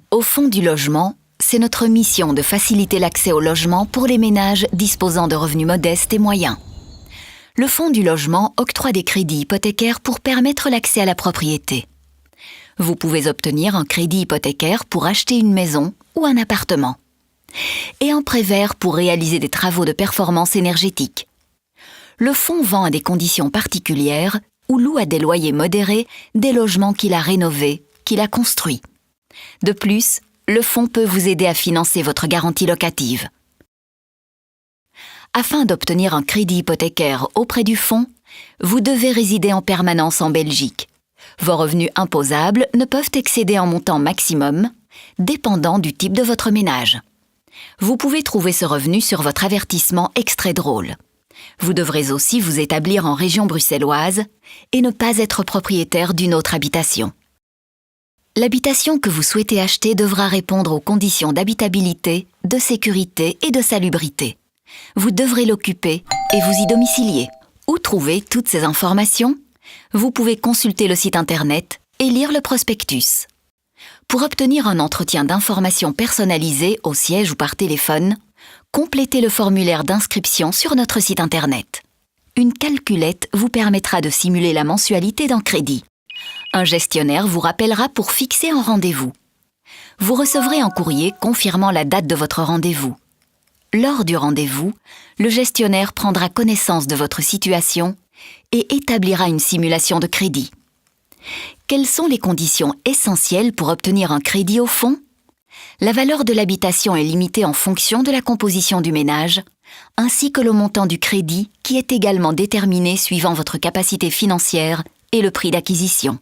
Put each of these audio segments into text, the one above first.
Au Fonds du logement, c'est notre mission de faciliter l'accès au logement pour les ménages disposant de revenus modestes et moyens. Le Fonds du logement octroie des crédits hypothécaires pour permettre l'accès à la propriété. Vous pouvez obtenir un crédit hypothécaire pour acheter une maison ou un appartement. Et un prêt vert pour réaliser des travaux de performance énergétique. Le fonds vend à des conditions particulières ou loue à des loyers modérés des logements qu'il a rénovés, qu'il a construits. De plus, le fonds peut vous aider à financer votre garantie locative. Afin d'obtenir un crédit hypothécaire auprès du fonds, vous devez résider en permanence en Belgique. Vos revenus imposables ne peuvent excéder un montant maximum, dépendant du type de votre ménage. Vous pouvez trouver ce revenu sur votre avertissement extrait drôle. Vous devrez aussi vous établir en région bruxelloise et ne pas être propriétaire d'une autre habitation. L'habitation que vous souhaitez acheter devra répondre aux conditions d'habitabilité, de sécurité et de salubrité. Vous devrez l'occuper et vous y domicilier. Où trouver toutes ces informations? Vous pouvez consulter le site internet et lire le prospectus. Pour obtenir un entretien d'information personnalisé au siège ou par téléphone, complétez le formulaire d'inscription sur notre site internet. Une calculette vous permettra de simuler la mensualité d'un crédit. Un gestionnaire vous rappellera pour fixer un rendez-vous. Vous recevrez un courrier confirmant la date de votre rendez-vous. Lors du rendez-vous, le gestionnaire prendra connaissance de votre situation et établira une simulation de crédit. Quelles sont les conditions essentielles pour obtenir un crédit au fonds? La valeur de l'habitation est limitée en fonction de la composition du ménage, ainsi que le montant du crédit qui est également déterminé suivant votre capacité financière et le prix d'acquisition.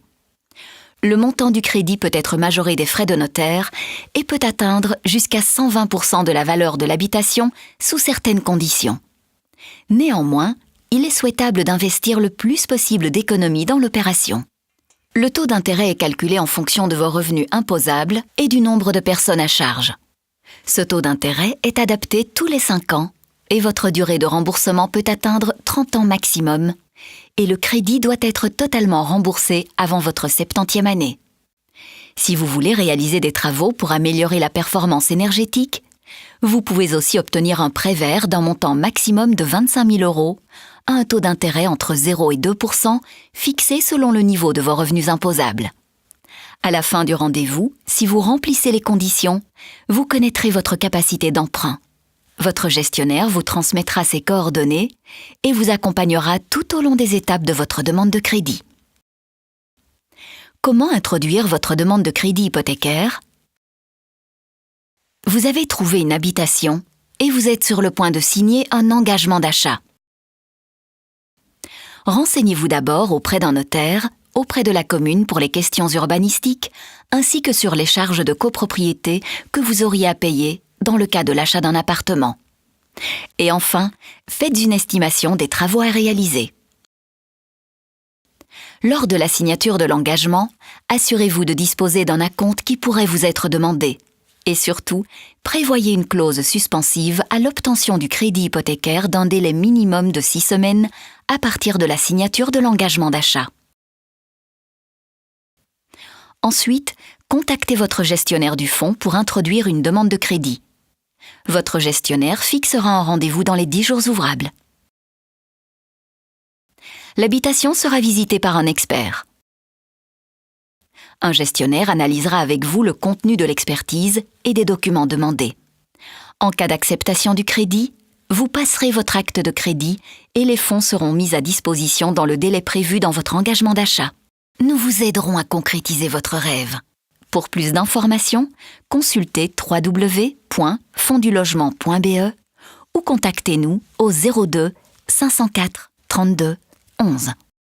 Le montant du crédit peut être majoré des frais de notaire et peut atteindre jusqu'à 120% de la valeur de l'habitation sous certaines conditions. Néanmoins, il est souhaitable d'investir le plus possible d'économies dans l'opération. Le taux d'intérêt est calculé en fonction de vos revenus imposables et du nombre de personnes à charge. Ce taux d'intérêt est adapté tous les 5 ans et votre durée de remboursement peut atteindre 30 ans maximum et le crédit doit être totalement remboursé avant votre 70e année. Si vous voulez réaliser des travaux pour améliorer la performance énergétique, vous pouvez aussi obtenir un prêt vert d'un montant maximum de 25 000 € à un taux d'intérêt entre 0 et 2%, fixé selon le niveau de vos revenus imposables. À la fin du rendez-vous, si vous remplissez les conditions, vous connaîtrez votre capacité d'emprunt. Votre gestionnaire vous transmettra ses coordonnées et vous accompagnera tout au long des étapes de votre demande de crédit. Comment introduire votre demande de crédit hypothécaire? Vous avez trouvé une habitation et vous êtes sur le point de signer un engagement d'achat. Renseignez-vous d'abord auprès d'un notaire, auprès de la commune pour les questions urbanistiques, ainsi que sur les charges de copropriété que vous auriez à payer dans le cas de l'achat d'un appartement. Et enfin, faites une estimation des travaux à réaliser. Lors de la signature de l'engagement, assurez-vous de disposer d'un acompte qui pourrait vous être demandé. Et surtout, prévoyez une clause suspensive à l'obtention du crédit hypothécaire d'un délai minimum de 6 semaines à partir de la signature de l'engagement d'achat. Ensuite, contactez votre gestionnaire du fonds pour introduire une demande de crédit. Votre gestionnaire fixera un rendez-vous dans les 10 jours ouvrables. L'habitation sera visitée par un expert. Un gestionnaire analysera avec vous le contenu de l'expertise et des documents demandés. En cas d'acceptation du crédit, vous passerez votre acte de crédit et les fonds seront mis à disposition dans le délai prévu dans votre engagement d'achat. Nous vous aiderons à concrétiser votre rêve. Pour plus d'informations, consultez www.fondsdulogement.be ou contactez-nous au 02 504 32 11.